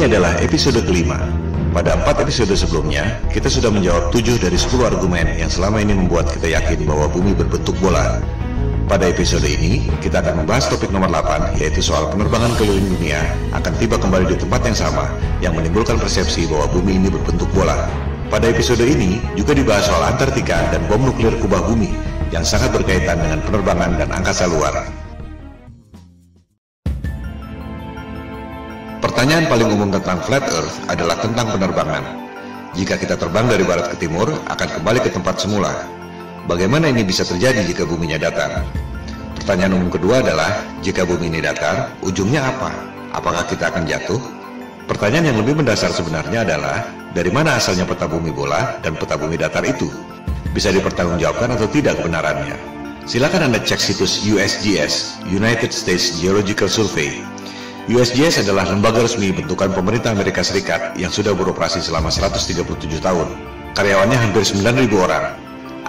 Ini adalah episode kelima. Pada 4 episode sebelumnya, kita sudah menjawab 7 dari 10 argumen yang selama ini membuat kita yakin bahwa bumi berbentuk bola. Pada episode ini, kita akan membahas topik nomor 8, yaitu soal penerbangan keliling dunia akan tiba kembali di tempat yang sama, yang menimbulkan persepsi bahwa bumi ini berbentuk bola. Pada episode ini, juga dibahas soal Antartika dan bom nuklir kubah bumi, yang sangat berkaitan dengan penerbangan dan angkasa luar. Pertanyaan paling umum tentang flat earth adalah tentang penerbangan. Jika kita terbang dari barat ke timur, akan kembali ke tempat semula. Bagaimana ini bisa terjadi jika buminya datar? Pertanyaan umum kedua adalah, jika bumi ini datar, ujungnya apa? Apakah kita akan jatuh? Pertanyaan yang lebih mendasar sebenarnya adalah, dari mana asalnya peta bumi bola dan peta bumi datar itu? Bisa dipertanggungjawabkan atau tidak kebenarannya? Silakan Anda cek situs USGS, United States Geological Survey. USGS adalah lembaga resmi bentukan pemerintah Amerika Serikat yang sudah beroperasi selama 137 tahun. Karyawannya hampir 9.000 orang.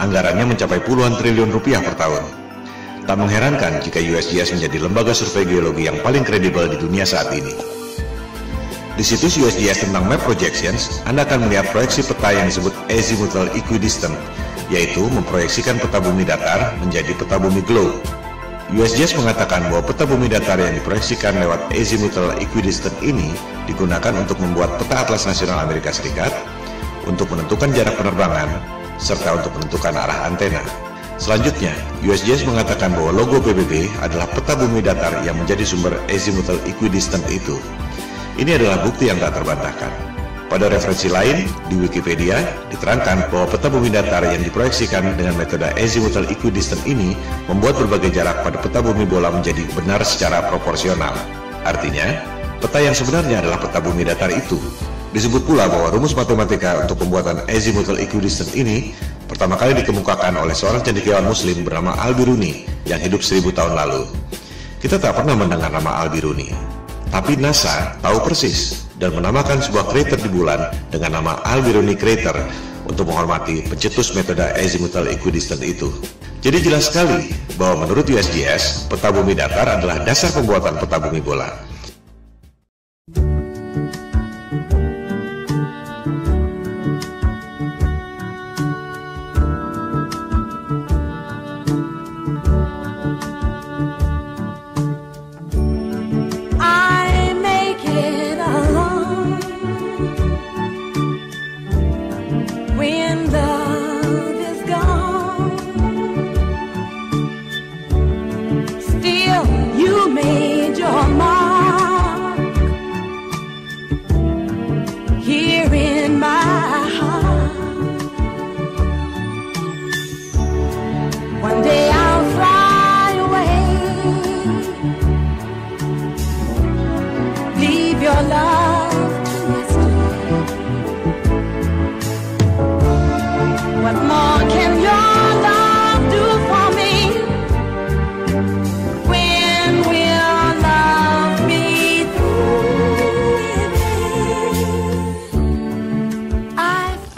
Anggarannya mencapai puluhan triliun rupiah per tahun. Tak mengherankan jika USGS menjadi lembaga survei geologi yang paling kredibel di dunia saat ini. Di situs USGS tentang Map Projections, Anda akan melihat proyeksi peta yang disebut Azimuthal Equidistant, yaitu memproyeksikan peta bumi datar menjadi peta bumi globe. USGS mengatakan bahwa peta bumi datar yang diproyeksikan lewat Azimuthal Equidistant ini digunakan untuk membuat peta atlas nasional Amerika Serikat, untuk menentukan jarak penerbangan, serta untuk menentukan arah antena. Selanjutnya, USGS mengatakan bahwa logo PBB adalah peta bumi datar yang menjadi sumber Azimuthal Equidistant itu. Ini adalah bukti yang tak terbantahkan. Pada referensi lain, di Wikipedia, diterangkan bahwa peta bumi datar yang diproyeksikan dengan metode Azimuthal Equidistant ini membuat berbagai jarak pada peta bumi bola menjadi benar secara proporsional. Artinya, peta yang sebenarnya adalah peta bumi datar itu. Disebut pula bahwa rumus matematika untuk pembuatan Azimuthal Equidistant ini pertama kali dikemukakan oleh seorang cendekiawan muslim bernama Al-Biruni yang hidup 1000 tahun lalu. Kita tak pernah mendengar nama Al-Biruni, tapi NASA tahu persis dan menamakan sebuah krater di bulan dengan nama Al-Biruni Crater untuk menghormati pencetus metode Azimuthal Equidistant itu. Jadi jelas sekali bahwa menurut USGS, peta bumi datar adalah dasar pembuatan peta bumi bola.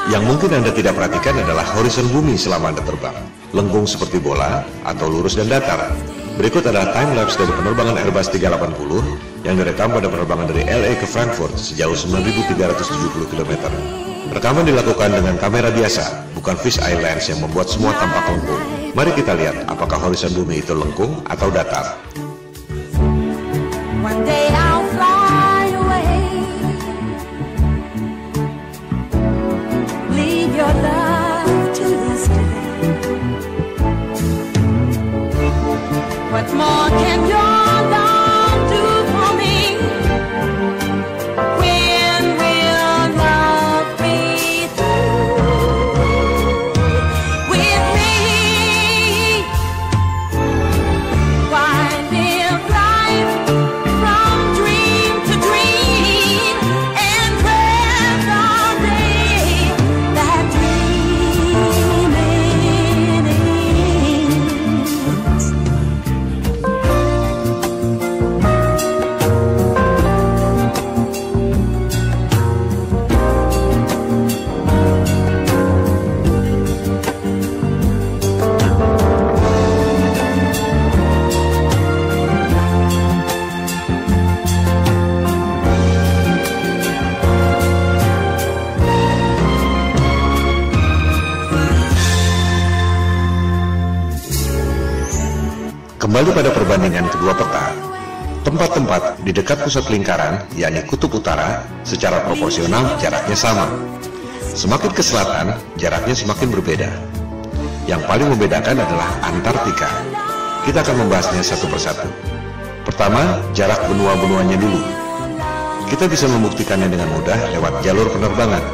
Yang mungkin Anda tidak perhatikan adalah horizon bumi selama Anda terbang. Lengkung seperti bola atau lurus dan datar. Berikut adalah time-lapse dari penerbangan Airbus 380 yang direkam pada penerbangan dari LA ke Frankfurt sejauh 9.370 km. Rekaman dilakukan dengan kamera biasa, bukan fisheye lens yang membuat semua tampak lengkung. Mari kita lihat apakah horizon bumi itu lengkung atau datar. One day I'll fly away. Leave your love to this day. What more can your love do for me? When will love be through with me? Why live life from dream to dream and rest all day that dreaming ends? Kembali pada perbandingan kedua peta, tempat-tempat di dekat pusat lingkaran, yakni kutub utara, secara proporsional jaraknya sama. Semakin ke selatan, jaraknya semakin berbeda. Yang paling membedakan adalah Antartika. Kita akan membahasnya satu persatu. Pertama, jarak benua-benuanya dulu. Kita bisa membuktikannya dengan mudah lewat jalur penerbangan.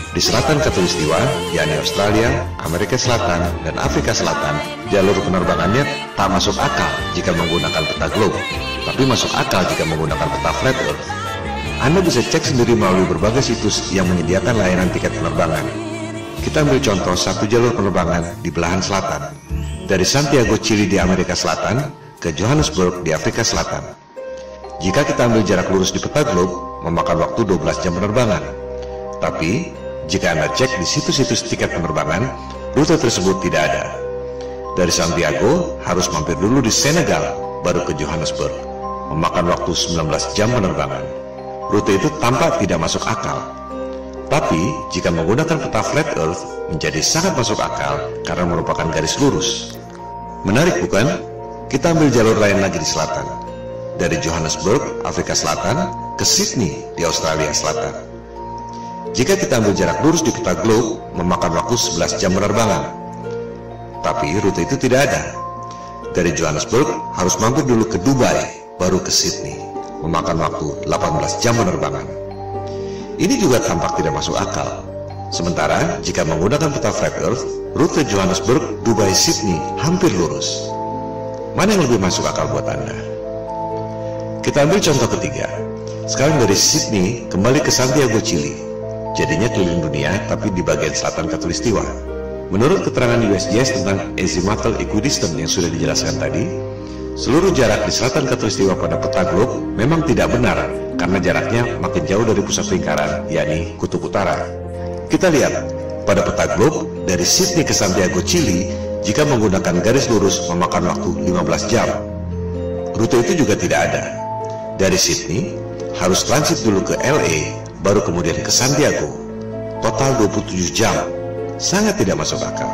Di selatan Khatulistiwa, yakni Australia, Amerika Selatan, dan Afrika Selatan, jalur penerbangannya tak masuk akal jika menggunakan peta globe, tapi masuk akal jika menggunakan peta flat earth. Anda bisa cek sendiri melalui berbagai situs yang menyediakan layanan tiket penerbangan. Kita ambil contoh satu jalur penerbangan di belahan selatan, dari Santiago, Chili di Amerika Selatan ke Johannesburg di Afrika Selatan. Jika kita ambil jarak lurus di peta globe, memakan waktu 12 jam penerbangan. Tapi, jika Anda cek di situs-situs tiket penerbangan, rute tersebut tidak ada. Dari Santiago, harus mampir dulu di Senegal, baru ke Johannesburg. Memakan waktu 19 jam penerbangan. Rute itu tampak tidak masuk akal. Tapi, jika menggunakan peta flat earth, menjadi sangat masuk akal karena merupakan garis lurus. Menarik bukan? Kita ambil jalur lain lagi di selatan. Dari Johannesburg, Afrika Selatan, ke Sydney di Australia Selatan. Jika kita ambil jarak lurus di peta globe, memakan waktu 11 jam penerbangan. Tapi rute itu tidak ada. Dari Johannesburg, harus mampir dulu ke Dubai, baru ke Sydney. Memakan waktu 18 jam penerbangan. Ini juga tampak tidak masuk akal. Sementara, jika menggunakan peta flat earth, rute Johannesburg, Dubai, Sydney hampir lurus. Mana yang lebih masuk akal buat Anda? Kita ambil contoh ketiga. Sekarang dari Sydney kembali ke Santiago, Chili. Jadinya keliling dunia tapi di bagian selatan Khatulistiwa. Menurut keterangan USGS tentang azimuthal equidistant yang sudah dijelaskan tadi, seluruh jarak di selatan Khatulistiwa pada peta globe memang tidak benar karena jaraknya makin jauh dari pusat lingkaran, yakni kutub utara. Kita lihat, pada peta globe dari Sydney ke Santiago, Chili, jika menggunakan garis lurus memakan waktu 15 jam. Rute itu juga tidak ada. Dari Sydney, harus transit dulu ke LA, baru kemudian ke Santiago. Total 27 jam. Sangat tidak masuk akal.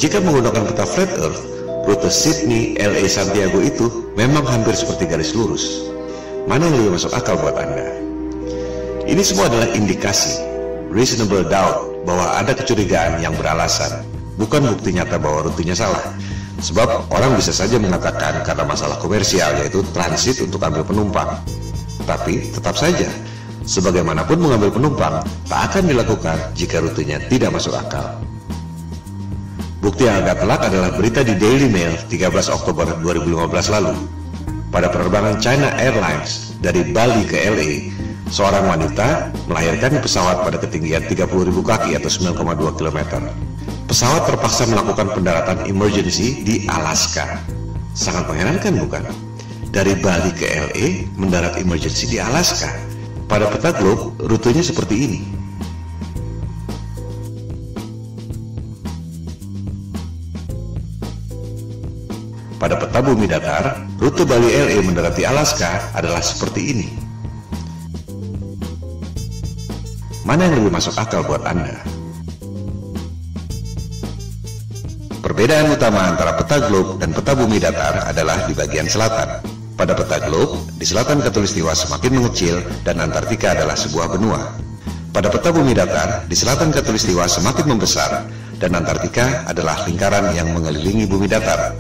Jika menggunakan peta flat earth, rute Sydney, LA, Santiago itu memang hampir seperti garis lurus. Mana yang lebih masuk akal buat Anda? Ini semua adalah indikasi, reasonable doubt, bahwa ada kecurigaan yang beralasan, bukan bukti nyata bahwa rutenya salah. Sebab orang bisa saja mengatakan karena masalah komersial, yaitu transit untuk ambil penumpang. Tapi tetap saja, sebagaimanapun mengambil penumpang tak akan dilakukan jika rutenya tidak masuk akal. Bukti yang agak telak adalah berita di Daily Mail 13 Oktober 2015 lalu. Pada penerbangan China Airlines dari Bali ke LA, seorang wanita melahirkan di pesawat pada ketinggian 30.000 kaki atau 9,2 km. Pesawat terpaksa melakukan pendaratan emergency di Alaska. Sangat mengherankan bukan? Dari Bali ke LA mendarat emergency di Alaska. Pada peta globe, rutenya seperti ini. Pada peta bumi datar, rute Bali LA mendarat di Alaska adalah seperti ini. Mana yang lebih masuk akal buat Anda? Perbedaan utama antara peta globe dan peta bumi datar adalah di bagian selatan. Pada peta globe, di selatan Khatulistiwa semakin mengecil dan Antartika adalah sebuah benua. Pada peta bumi datar, di selatan Khatulistiwa semakin membesar dan Antartika adalah lingkaran yang mengelilingi bumi datar.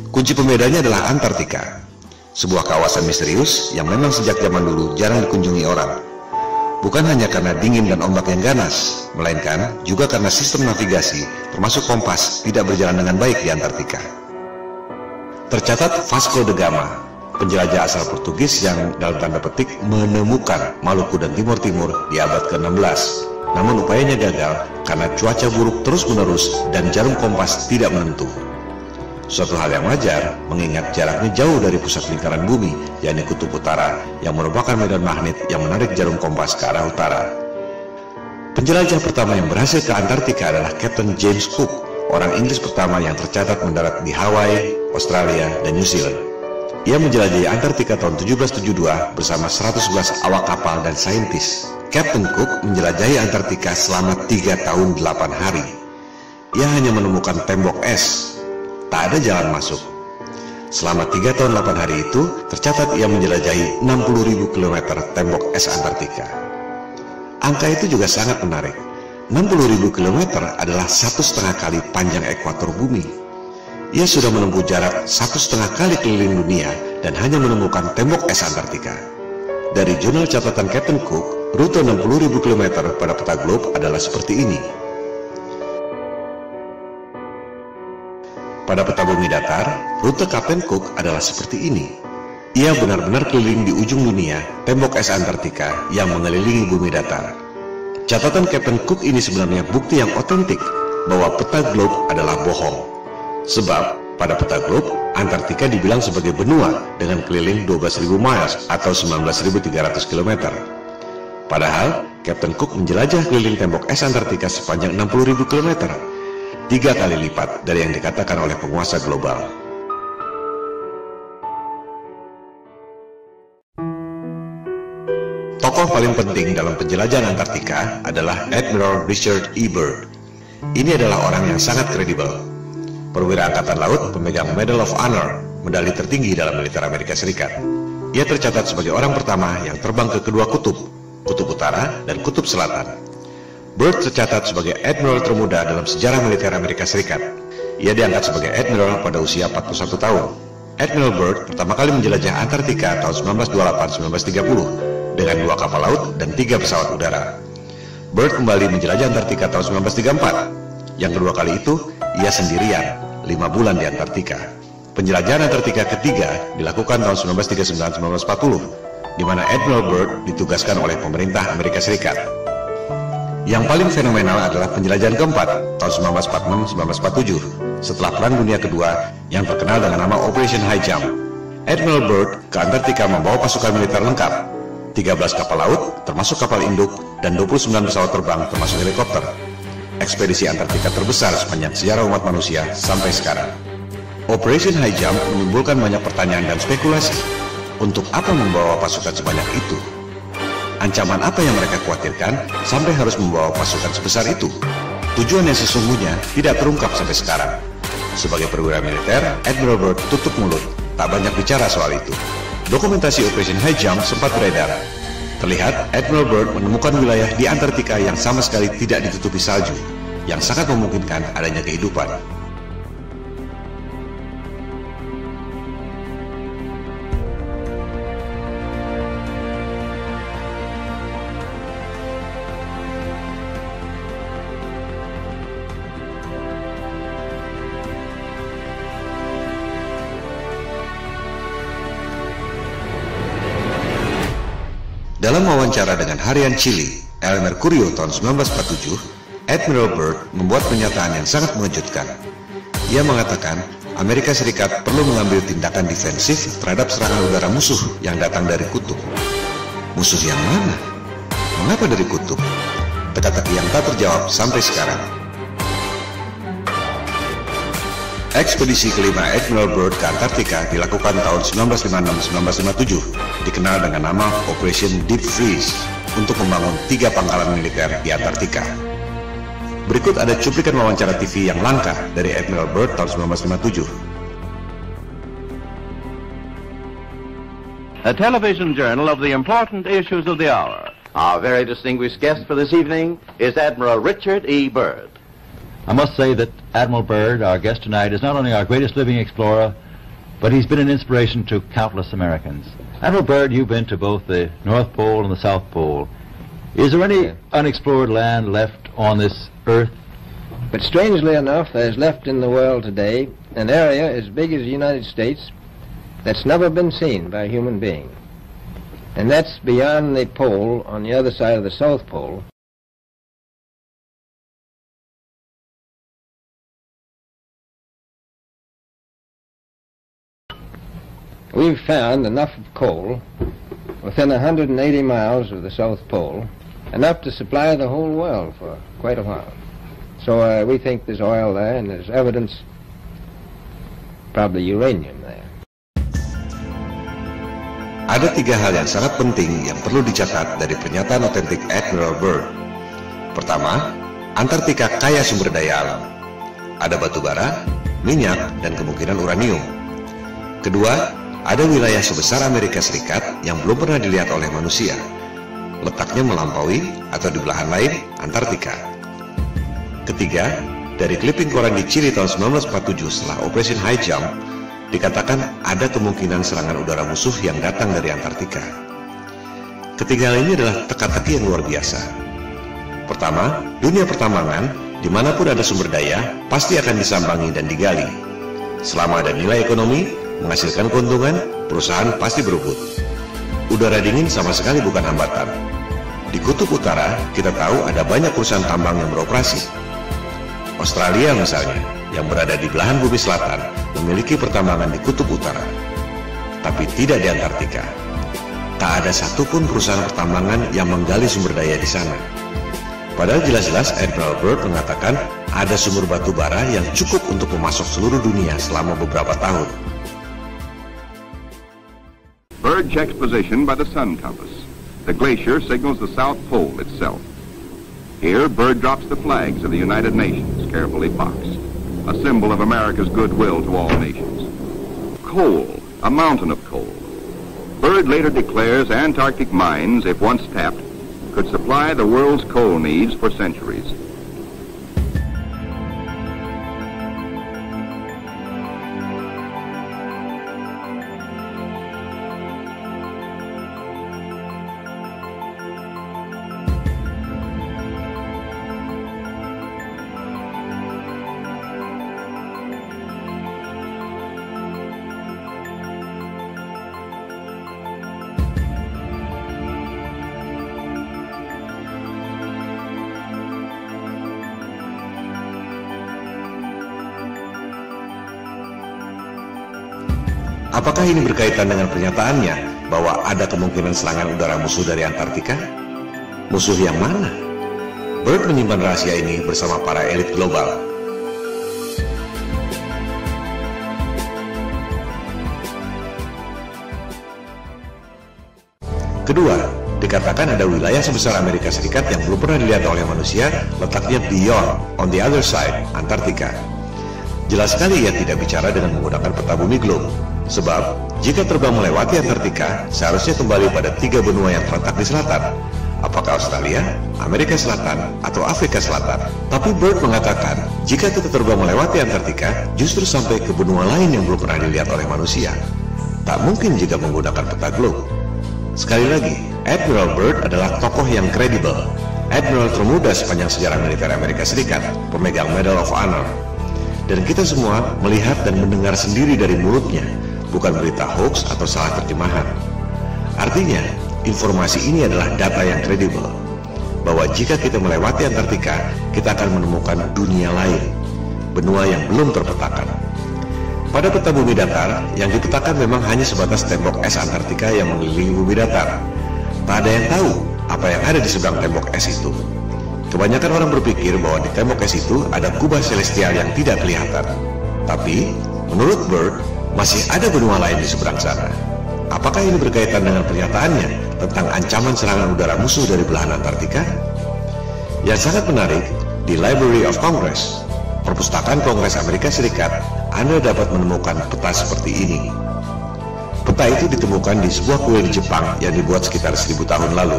Kunci pembedanya adalah Antartika, sebuah kawasan misterius yang memang sejak zaman dulu jarang dikunjungi orang. Bukan hanya karena dingin dan ombak yang ganas, melainkan juga karena sistem navigasi, termasuk kompas, tidak berjalan dengan baik di Antartika. Tercatat Vasco da Gama, penjelajah asal Portugis yang dalam tanda petik menemukan Maluku dan Timur Timur di abad ke-16. Namun upayanya gagal karena cuaca buruk terus-menerus dan jarum kompas tidak menentu. Suatu hal yang wajar mengingat jaraknya jauh dari pusat lingkaran bumi, yakni kutub utara, yang merupakan medan magnet yang menarik jarum kompas ke arah utara. Penjelajah pertama yang berhasil ke Antartika adalah Captain James Cook, orang Inggris pertama yang tercatat mendarat di Hawaii, Australia, dan New Zealand. Ia menjelajahi Antartika tahun 1772 bersama 111 awak kapal dan saintis. Captain Cook menjelajahi Antartika selama 3 tahun 8 hari. Ia hanya menemukan tembok es. Tak ada jalan masuk. Selama 3 tahun 8 hari itu, tercatat ia menjelajahi 60.000 km tembok es Antartika. Angka itu juga sangat menarik. 60.000 km adalah 1,5 kali panjang ekuator bumi. Ia sudah menempuh jarak 1,5 kali keliling dunia dan hanya menemukan tembok es Antartika. Dari jurnal catatan Captain Cook, rute 60.000 km pada peta globe adalah seperti ini. Pada peta bumi datar, rute Captain Cook adalah seperti ini. Ia benar-benar keliling di ujung dunia, tembok es Antartika yang mengelilingi bumi datar. Catatan Captain Cook ini sebenarnya bukti yang otentik bahwa peta globe adalah bohong. Sebab, pada peta globe, Antartika dibilang sebagai benua dengan keliling 12.000 miles atau 19.300 km. Padahal, Captain Cook menjelajah keliling tembok es Antartika sepanjang 60.000 km. 3 kali lipat dari yang dikatakan oleh penguasa global. Tokoh paling penting dalam penjelajahan Antartika adalah Admiral Richard E. Byrd. Ini adalah orang yang sangat kredibel. Perwira Angkatan Laut pemegang Medal of Honor, medali tertinggi dalam militer Amerika Serikat. Ia tercatat sebagai orang pertama yang terbang ke kedua kutub, kutub utara dan kutub selatan. Byrd tercatat sebagai admiral termuda dalam sejarah militer Amerika Serikat. Ia diangkat sebagai admiral pada usia 41 tahun. Admiral Byrd pertama kali menjelajah Antartika tahun 1928-1930 dengan 2 kapal laut dan 3 pesawat udara. Byrd kembali menjelajah Antartika tahun 1934. Yang kedua kali itu, ia sendirian, 5 bulan di Antartika. Penjelajahan Antartika ketiga dilakukan tahun 1939-1940, di mana Admiral Byrd ditugaskan oleh pemerintah Amerika Serikat. Yang paling fenomenal adalah penjelajahan keempat tahun 1946-1947 setelah Perang Dunia Kedua yang terkenal dengan nama Operation High Jump. Admiral Byrd ke Antartika membawa pasukan militer lengkap, 13 kapal laut termasuk kapal induk dan 29 pesawat terbang termasuk helikopter. Ekspedisi Antartika terbesar sepanjang sejarah umat manusia sampai sekarang. Operation High Jump menimbulkan banyak pertanyaan dan spekulasi. Untuk apa membawa pasukan sebanyak itu? Ancaman apa yang mereka khawatirkan sampai harus membawa pasukan sebesar itu? Tujuan yang sesungguhnya tidak terungkap sampai sekarang. Sebagai perwira militer, Admiral Byrd tutup mulut, tak banyak bicara soal itu. Dokumentasi Operation High Jump sempat beredar. Terlihat Admiral Byrd menemukan wilayah di Antartika yang sama sekali tidak ditutupi salju, yang sangat memungkinkan adanya kehidupan. Dalam wawancara dengan harian Chile, El Mercurio tahun 1947, Admiral Byrd membuat pernyataan yang sangat mengejutkan. Ia mengatakan Amerika Serikat perlu mengambil tindakan defensif terhadap serangan udara musuh yang datang dari kutub. Musuh yang mana? Mengapa dari kutub? Teka-teki yang tak terjawab sampai sekarang. Ekspedisi kelima Admiral Byrd ke Antartika dilakukan tahun 1956-1957, dikenal dengan nama Operation Deep Freeze, untuk membangun 3 pangkalan militer di Antartika. Berikut ada cuplikan wawancara TV yang langka dari Admiral Byrd tahun 1957. A television journal of the important issues of the hour. Our very distinguished guest for this evening is Admiral Richard E. Byrd. I must say that Admiral Byrd, our guest tonight, is not only our greatest living explorer, but he's been an inspiration to countless Americans. Admiral Byrd, you've been to both the North Pole and the South Pole. Is there any unexplored land left on this Earth? But strangely enough, there's left in the world today an area as big as the United States that's never been seen by a human being. And that's beyond the pole on the other side of the South Pole. We've found enough of coal within 180 miles of the South Pole, enough to supply the whole world for quite a while. So we think there's oil there, and there's evidence, probably uranium there. Ada 3 hal yang sangat penting yang perlu dicatat dari pernyataan otentik Admiral Byrd. Pertama, Antartika kaya sumber daya alam. Ada batu bara, minyak, dan kemungkinan uranium. Kedua, ada wilayah sebesar Amerika Serikat yang belum pernah dilihat oleh manusia. Letaknya melampaui atau di belahan lain Antartika. Ketiga, dari clipping koran di Chili tahun 1947 setelah Operation High Jump, dikatakan ada kemungkinan serangan udara musuh yang datang dari Antartika. Ketiga hal ini adalah teka-teki yang luar biasa. Pertama, dunia pertambangan, dimanapun ada sumber daya, pasti akan disambangi dan digali. Selama ada nilai ekonomi, menghasilkan keuntungan, perusahaan pasti berebut. Udara dingin sama sekali bukan hambatan. Di Kutub Utara, kita tahu ada banyak perusahaan tambang yang beroperasi. Australia misalnya, yang berada di belahan bumi selatan, memiliki pertambangan di Kutub Utara. Tapi tidak di Antartika. Tak ada satupun perusahaan pertambangan yang menggali sumber daya di sana. Padahal jelas-jelas Admiral Byrd mengatakan ada sumber batu bara yang cukup untuk memasok seluruh dunia selama beberapa tahun. Byrd checks position by the sun compass. The glacier signals the South Pole itself. Here, Byrd drops the flags of the United Nations, carefully boxed, a symbol of America's goodwill to all nations. Coal, a mountain of coal. Byrd later declares Antarctic mines, if once tapped, could supply the world's coal needs for centuries. Apakah ini berkaitan dengan pernyataannya bahwa ada kemungkinan serangan udara musuh dari Antartika? Musuh yang mana? Byrd menyimpan rahasia ini bersama para elit global. Kedua, dikatakan ada wilayah sebesar Amerika Serikat yang belum pernah dilihat oleh manusia, letaknya beyond, on the other side, Antartika. Jelas sekali ia tidak bicara dengan menggunakan peta bumi globe. Sebab, jika terbang melewati Antartika, seharusnya kembali pada 3 benua yang terletak di selatan. Apakah Australia, Amerika Selatan, atau Afrika Selatan? Tapi Byrd mengatakan, jika kita terbang melewati Antartika, justru sampai ke benua lain yang belum pernah dilihat oleh manusia. Tak mungkin jika menggunakan peta globe. Sekali lagi, Admiral Byrd adalah tokoh yang kredibel. Admiral termuda sepanjang sejarah militer Amerika Serikat, pemegang Medal of Honor. Dan kita semua melihat dan mendengar sendiri dari mulutnya, bukan berita hoax atau salah terjemahan. Artinya, informasi ini adalah data yang kredibel, bahwa jika kita melewati Antartika, kita akan menemukan dunia lain, benua yang belum terpetakan. Pada peta bumi datar, yang dipetakan memang hanya sebatas tembok es Antartika yang mengelilingi bumi datar. Tak ada yang tahu apa yang ada di seberang tembok es itu. Kebanyakan orang berpikir bahwa di tembok es itu ada kubah celestial yang tidak kelihatan. Tapi, menurut Byrd, masih ada benua lain di seberang sana. Apakah ini berkaitan dengan pernyataannya tentang ancaman serangan udara musuh dari belahan Antartika? Yang sangat menarik, di Library of Congress, Perpustakaan Kongres Amerika Serikat, Anda dapat menemukan peta seperti ini. Peta itu ditemukan di sebuah kuil di Jepang yang dibuat sekitar 1000 tahun lalu.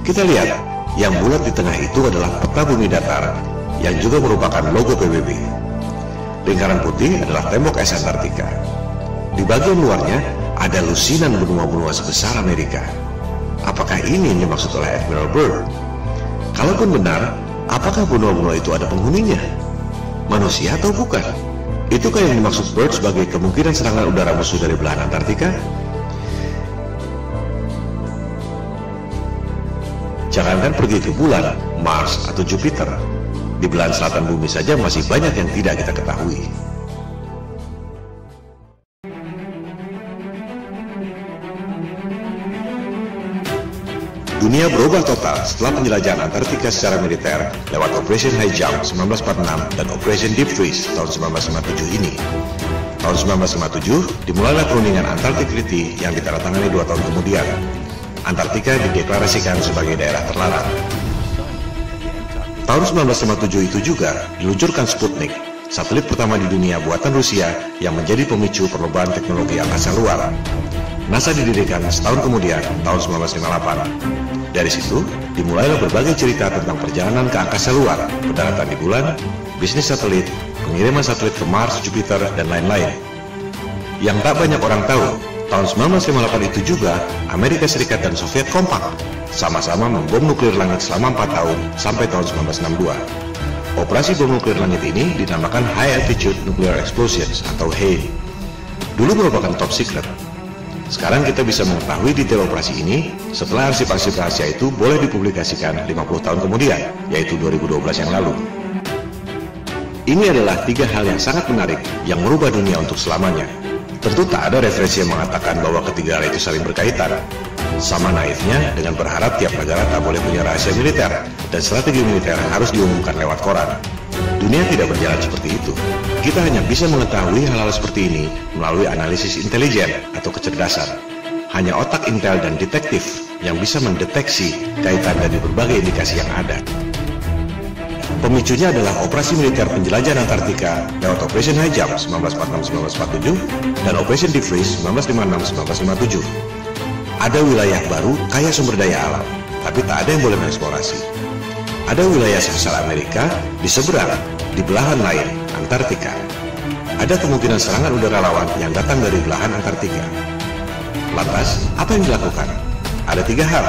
Kita lihat, yang bulat di tengah itu adalah peta bumi datar, yang juga merupakan logo PBB. Lingkaran putih adalah tembok es Antartika. Di bagian luarnya ada lusinan benua-benua sebesar Amerika. Apakah ini yang dimaksud oleh Admiral Byrd? Kalaupun benar, apakah benua-benua itu ada penghuninya? Manusia atau bukan? Itukah yang dimaksud Byrd sebagai kemungkinan serangan udara musuh dari belahan Antartika? Jangankan pergi ke bulan, Mars, atau Jupiter. Di belahan selatan bumi saja masih banyak yang tidak kita ketahui. Dunia berubah total setelah penjelajahan Antartika secara militer lewat Operation High Jump 1946 dan Operation Deep Freeze tahun 1957 ini. Tahun 1957 dimulailah perundingan Antarctic Treaty yang ditandatangani 2 tahun kemudian. Antartika dideklarasikan sebagai daerah terlarang. Tahun 1957 itu juga diluncurkan Sputnik, satelit pertama di dunia buatan Rusia yang menjadi pemicu perlombaan teknologi angkasa luar. NASA didirikan setahun kemudian, tahun 1958. Dari situ, dimulailah berbagai cerita tentang perjalanan ke angkasa luar, pendaratan di bulan, bisnis satelit, pengiriman satelit ke Mars, Jupiter, dan lain-lain. Yang tak banyak orang tahu, tahun 1958 itu juga, Amerika Serikat dan Soviet kompak, sama-sama membom nuklir langit selama 4 tahun sampai tahun 1962. Operasi bom nuklir langit ini dinamakan High Altitude Nuclear Explosions atau HANE. Dulu merupakan top secret. Sekarang kita bisa mengetahui detail operasi ini setelah arsip-arsip rahasia itu boleh dipublikasikan 50 tahun kemudian, yaitu 2012 yang lalu. Ini adalah 3 hal yang sangat menarik yang merubah dunia untuk selamanya. Tentu tak ada referensi yang mengatakan bahwa ketiga hal itu saling berkaitan. Sama naifnya dengan berharap tiap negara tak boleh punya rahasia militer dan strategi militer harus diumumkan lewat koran. Dunia tidak berjalan seperti itu. Kita hanya bisa mengetahui hal-hal seperti ini melalui analisis intelijen atau kecerdasan. Hanya otak intel dan detektif yang bisa mendeteksi kaitan dari berbagai indikasi yang ada. Pemicunya adalah operasi militer penjelajahan Antartika lewat Operation High Jump 1946-1947 dan Operation Deep Freeze 1956-1957. Ada wilayah baru kaya sumber daya alam, tapi tak ada yang boleh mengeksplorasi. Ada wilayah sebesar Amerika di seberang, di belahan lain, Antartika. Ada kemungkinan serangan udara lawan yang datang dari belahan Antartika. Lantas, apa yang dilakukan? Ada 3 hal.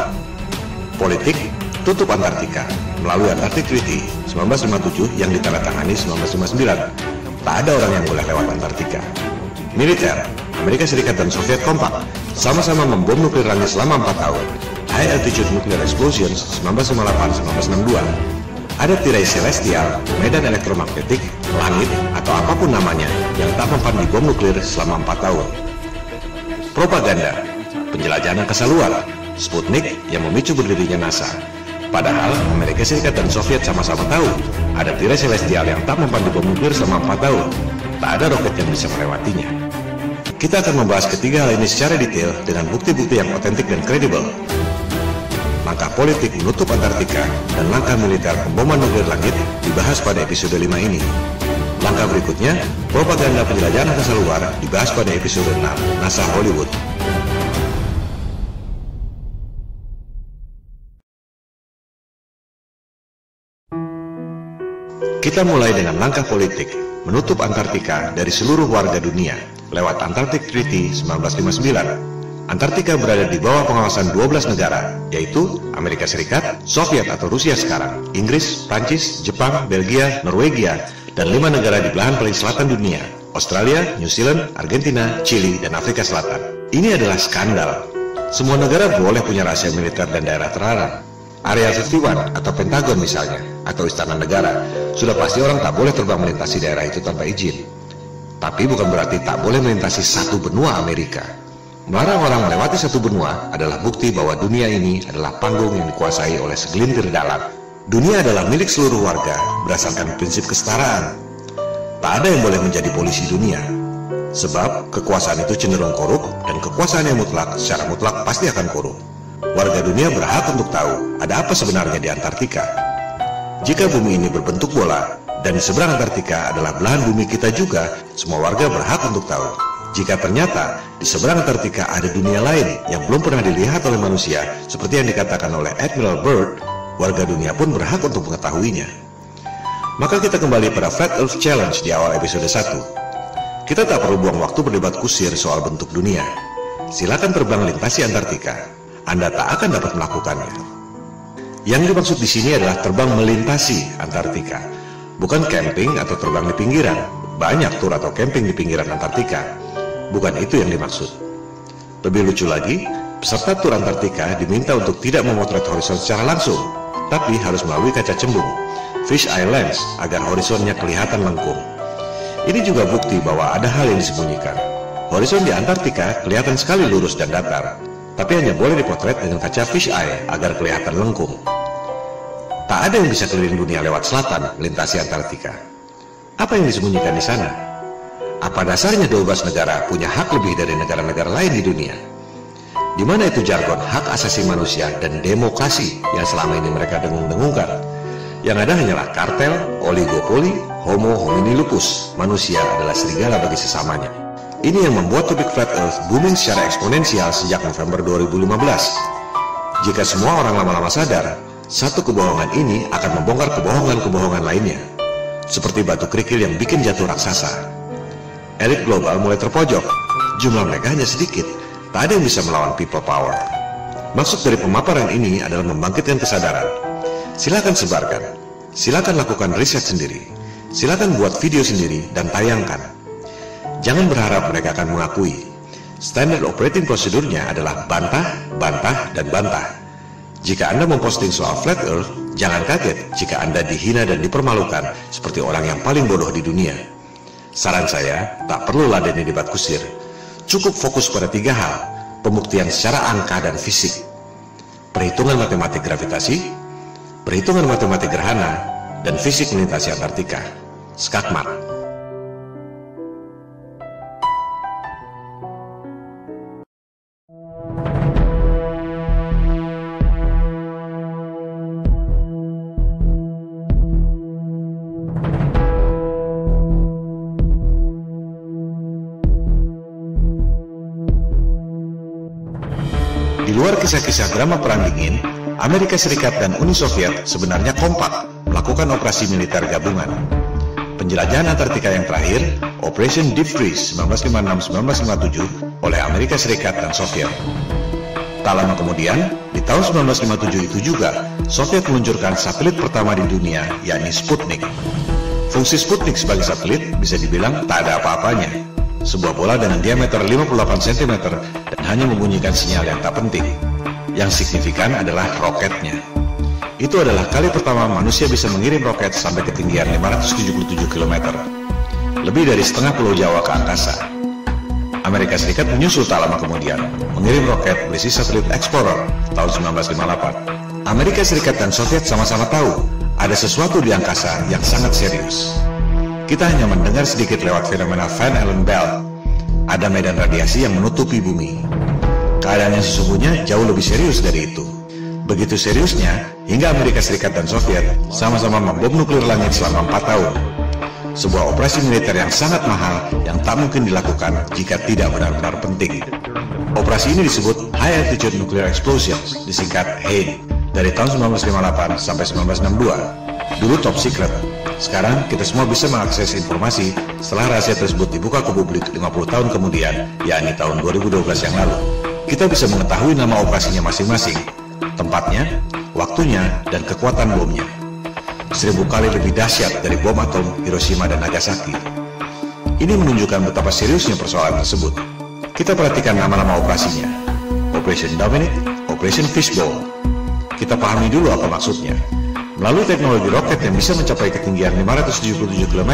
Politik, tutup Antartika melalui Antarctic Treaty 1957 yang ditandatangani 1959. Tak ada orang yang boleh lewat Antartika. Militer, Amerika Serikat dan Soviet kompak, sama-sama membom nuklir langit selama 4 tahun. High Altitude Nuclear Explosions 1958-1962. Ada tirai celestial, medan elektromagnetik, langit, atau apapun namanya yang tak mempan di bom nuklir selama 4 tahun. Propaganda, penjelajahan angkasa luar, Sputnik yang memicu berdirinya NASA. Padahal Amerika Serikat dan Soviet sama-sama tahu ada tirai celestial yang tak mempan di bom nuklir selama 4 tahun. Tak ada roket yang bisa melewatinya. Kita akan membahas ketiga hal ini secara detail dengan bukti-bukti yang otentik dan kredibel. Langkah politik menutup Antartika dan langkah militer pemboman nuklir langit dibahas pada episode 5 ini. Langkah berikutnya, propaganda penjelajahan angkasa luar dibahas pada episode 6, NASA Hollywood. Kita mulai dengan langkah politik, menutup Antartika dari seluruh warga dunia lewat Antarctic Treaty 1959. Antartika berada di bawah pengawasan 12 negara, yaitu Amerika Serikat, Soviet atau Rusia sekarang, Inggris, Prancis, Jepang, Belgia, Norwegia, dan 5 negara di belahan paling selatan dunia, Australia, New Zealand, Argentina, Chili, dan Afrika Selatan. Ini adalah skandal. Semua negara boleh punya rahasia militer dan daerah terlarang. Area 51 atau Pentagon misalnya, atau Istana Negara, sudah pasti orang tak boleh terbang melintasi daerah itu tanpa izin. Tapi bukan berarti tak boleh melintasi satu benua Amerika. Melarang orang melewati satu benua adalah bukti bahwa dunia ini adalah panggung yang dikuasai oleh segelintir dalang. Dunia adalah milik seluruh warga berdasarkan prinsip kesetaraan. Tak ada yang boleh menjadi polisi dunia. Sebab kekuasaan itu cenderung korup dan kekuasaan yang mutlak secara mutlak pasti akan korup. Warga dunia berhak untuk tahu ada apa sebenarnya di Antartika. Jika bumi ini berbentuk bola dan di seberang Antartika adalah belahan bumi kita juga, semua warga berhak untuk tahu. Jika ternyata di seberang Antartika ada dunia lain yang belum pernah dilihat oleh manusia, seperti yang dikatakan oleh Admiral Byrd, warga dunia pun berhak untuk mengetahuinya. Maka kita kembali pada Flat Earth Challenge di awal episode 1. Kita tak perlu buang waktu berdebat kusir soal bentuk dunia. Silakan terbang lintasi Antartika. Anda tak akan dapat melakukannya. Yang dimaksud di sini adalah terbang melintasi Antartika, bukan camping atau terbang di pinggiran. Banyak tur atau camping di pinggiran Antartika. Bukan itu yang dimaksud. Lebih lucu lagi, peserta tur Antartika diminta untuk tidak memotret horizon secara langsung, tapi harus melalui kaca cembung, fish eye lens, agar horizonnya kelihatan lengkung. Ini juga bukti bahwa ada hal yang disembunyikan. Horizon di Antartika kelihatan sekali lurus dan datar, tapi hanya boleh dipotret dengan kaca fish eye agar kelihatan lengkung. Tak ada yang bisa keliling dunia lewat selatan melintasi Antartika. Apa yang disembunyikan di sana? Apa dasarnya 12 negara punya hak lebih dari negara-negara lain di dunia? Di mana itu jargon hak asasi manusia dan demokrasi yang selama ini mereka dengung-dengungkan? Yang ada hanyalah kartel, oligopoli, homo homini lupus. Manusia adalah serigala bagi sesamanya. Ini yang membuat topik flat earth booming secara eksponensial sejak November 2015. Jika semua orang lama-lama sadar, satu kebohongan ini akan membongkar kebohongan-kebohongan lainnya. Seperti batu kerikil yang bikin jatuh raksasa. Elit global mulai terpojok. Jumlah mereka hanya sedikit. Tak ada yang bisa melawan people power. Maksud dari pemaparan ini adalah membangkitkan kesadaran. Silakan sebarkan. Silakan lakukan riset sendiri. Silakan buat video sendiri dan tayangkan. Jangan berharap mereka akan mengakui. Standard operating prosedurnya adalah bantah, bantah, dan bantah. Jika Anda memposting soal flat earth, jangan kaget jika Anda dihina dan dipermalukan seperti orang yang paling bodoh di dunia. Saran saya, tak perlu ladeni debat kusir. Cukup fokus pada 3 hal. Pembuktian secara angka dan fisik. Perhitungan matematik gravitasi, perhitungan matematik gerhana, dan fisik melintasi Antartika. Skakmat. Di luar kisah-kisah drama Perang Dingin, Amerika Serikat dan Uni Soviet sebenarnya kompak melakukan operasi militer gabungan. Penjelajahan Antartika yang terakhir, Operation Deep Freeze 1956-1957 oleh Amerika Serikat dan Soviet. Tak lama kemudian, di tahun 1957 itu juga, Soviet meluncurkan satelit pertama di dunia, yakni Sputnik. Fungsi Sputnik sebagai satelit bisa dibilang tak ada apa-apanya. Sebuah bola dengan diameter 58 cm dan hanya membunyikan sinyal yang tak penting. Yang signifikan adalah roketnya. Itu adalah kali pertama manusia bisa mengirim roket sampai ketinggian 577 km. Lebih dari setengah pulau Jawa ke angkasa. Amerika Serikat menyusul tak lama kemudian, mengirim roket berisi satelit Explorer tahun 1958. Amerika Serikat dan Soviet sama-sama tahu ada sesuatu di angkasa yang sangat serius. Kita hanya mendengar sedikit lewat fenomena Van Allen belt. Ada medan radiasi yang menutupi bumi. Keadaannya sesungguhnya jauh lebih serius dari itu. Begitu seriusnya, hingga Amerika Serikat dan Soviet sama-sama membom nuklir langit selama 4 tahun. Sebuah operasi militer yang sangat mahal yang tak mungkin dilakukan jika tidak benar-benar penting. Operasi ini disebut High Altitude Nuclear Explosions, disingkat HANE, dari tahun 1958 sampai 1962. Dulu top secret. Sekarang kita semua bisa mengakses informasi setelah rahasia tersebut dibuka ke publik 50 tahun kemudian, yakni tahun 2012 yang lalu. Kita bisa mengetahui nama operasinya masing-masing, tempatnya, waktunya, dan kekuatan bomnya. 1000 kali lebih dahsyat dari bom atom Hiroshima dan Nagasaki. Ini menunjukkan betapa seriusnya persoalan tersebut. Kita perhatikan nama-nama operasinya. Operation Dominic, Operation Fishbowl. Kita pahami dulu apa maksudnya. Melalui teknologi roket yang bisa mencapai ketinggian 577 km,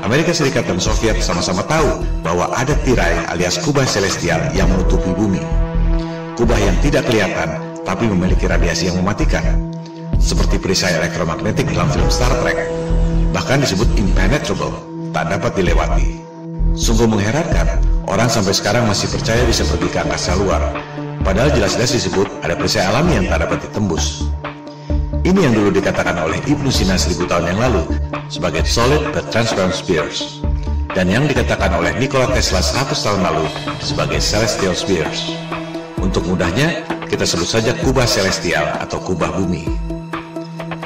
Amerika Serikat dan Soviet sama-sama tahu bahwa ada tirai alias kubah celestial yang menutupi bumi. Kubah yang tidak kelihatan, tapi memiliki radiasi yang mematikan. Seperti perisai elektromagnetik dalam film Star Trek. Bahkan disebut impenetrable, tak dapat dilewati. Sungguh mengherankan, orang sampai sekarang masih percaya bisa pergi ke angkasa luar. Padahal jelas-jelas disebut ada perisai alami yang tak dapat ditembus. Ini yang dulu dikatakan oleh Ibnu Sina 1000 tahun yang lalu sebagai solid but transparent spheres, dan yang dikatakan oleh Nikola Tesla 100 tahun lalu sebagai celestial spheres. Untuk mudahnya, kita sebut saja kubah celestial atau kubah bumi.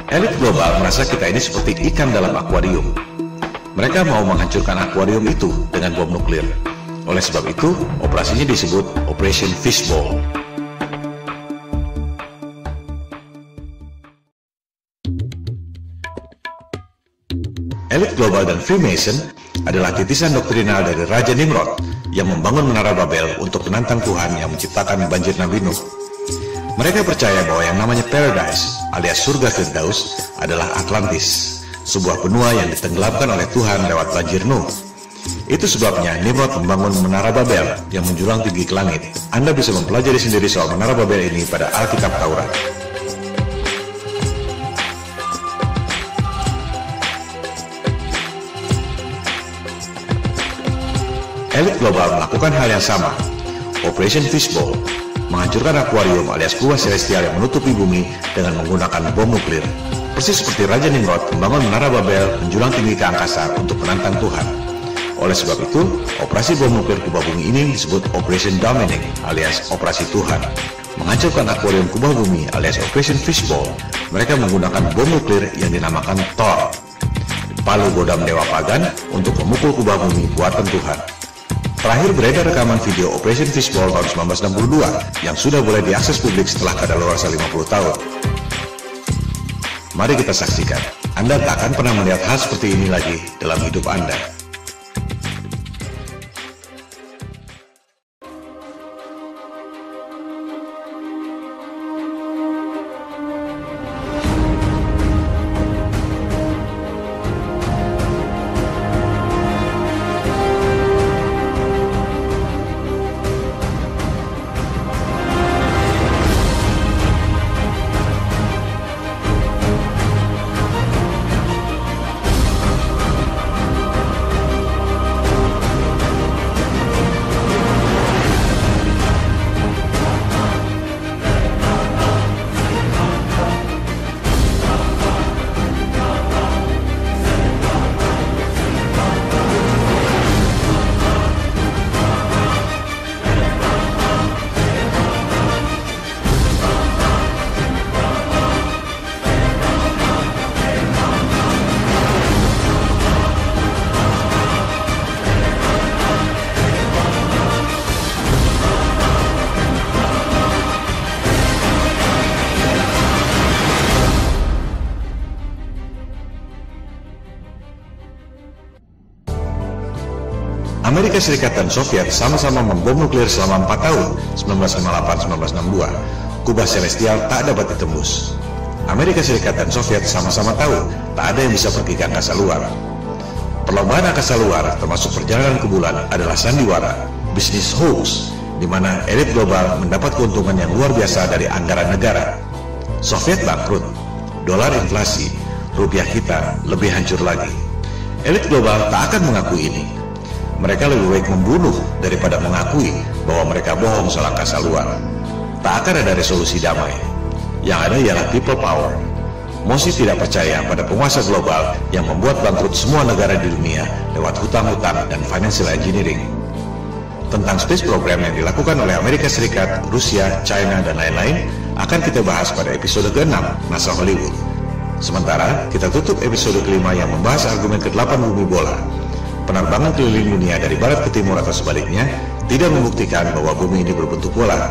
Elit global merasa kita ini seperti ikan dalam akuarium. Mereka mau menghancurkan akuarium itu dengan bom nuklir. Oleh sebab itu, operasinya disebut Operation Fishbowl. Elit global dan Freemason adalah titisan doktrinal dari Raja Nimrod yang membangun menara Babel untuk menantang Tuhan yang menciptakan banjir Nabi Nuh. Mereka percaya bahwa yang namanya Paradise alias surga Firdaus adalah Atlantis, sebuah benua yang ditenggelamkan oleh Tuhan lewat banjir Nuh. Itu sebabnya Nimrod membangun menara Babel yang menjulang tinggi ke langit. Anda bisa mempelajari sendiri soal menara Babel ini pada Alkitab Taurat. Elit global melakukan hal yang sama, Operation Fishbowl, menghancurkan akuarium alias kubah celestial yang menutupi bumi dengan menggunakan bom nuklir. Persis seperti Raja Nimrod membangun Menara Babel menjulang tinggi ke angkasa untuk menantang Tuhan. Oleh sebab itu, operasi bom nuklir kubah bumi ini disebut Operation Dominic alias Operasi Tuhan. Menghancurkan akuarium kubah bumi alias Operation Fishbowl, mereka menggunakan bom nuklir yang dinamakan Thor, palu godam dewa pagan untuk memukul kubah bumi buatan Tuhan. Terakhir beredar rekaman video Operation Fishbowl tahun 1962 yang sudah boleh diakses publik setelah kadaluarsa 50 tahun. Mari kita saksikan. Anda tak akan pernah melihat hal seperti ini lagi dalam hidup Anda. Amerika Serikat dan Soviet sama-sama membom nuklir selama 4 tahun, 1958-1962. Kubah celestial tak dapat ditembus. Amerika Serikat dan Soviet sama-sama tahu tak ada yang bisa pergi ke angkasa luar. Perlombaan angkasa luar, termasuk perjalanan ke bulan, adalah sandiwara, bisnis hoax, di mana elit global mendapat keuntungan yang luar biasa dari anggaran negara. Soviet bangkrut, dolar inflasi, rupiah kita lebih hancur lagi. Elit global tak akan mengakui ini. Mereka lebih baik membunuh daripada mengakui bahwa mereka bohong soal angkasa luar. Tak akan ada resolusi damai. Yang ada ialah people power. Mosi tidak percaya pada penguasa global yang membuat bangkrut semua negara di dunia lewat hutang-hutang dan financial engineering. Tentang space program yang dilakukan oleh Amerika Serikat, Rusia, China, dan lain-lain akan kita bahas pada episode ke-6 NASA Hollywood. Sementara kita tutup episode kelima yang membahas argumen ke-8 bumi bola. Penerbangan keliling dunia dari barat ke timur atau sebaliknya tidak membuktikan bahwa bumi ini berbentuk bola.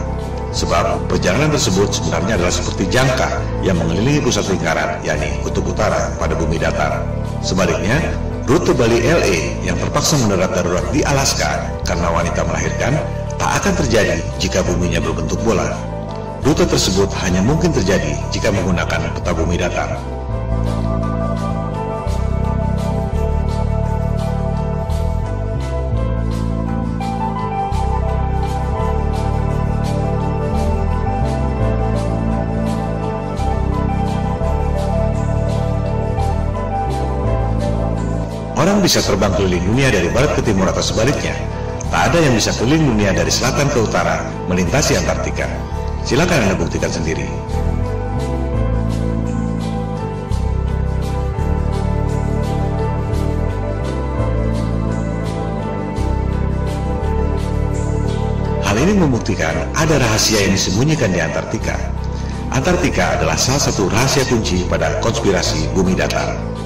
Sebab perjalanan tersebut sebenarnya adalah seperti jangka yang mengelilingi pusat lingkaran, yakni kutub utara pada bumi datar. Sebaliknya, rute Bali LA yang terpaksa mendarat darurat di Alaska karena wanita melahirkan tak akan terjadi jika buminya berbentuk bola. Rute tersebut hanya mungkin terjadi jika menggunakan peta bumi datar. Orang bisa terbang keliling dunia dari barat ke timur atau sebaliknya. Tak ada yang bisa keliling dunia dari selatan ke utara, melintasi Antartika. Silakan Anda buktikan sendiri. Hal ini membuktikan ada rahasia yang disembunyikan di Antartika. Antartika adalah salah satu rahasia kunci pada konspirasi bumi datar.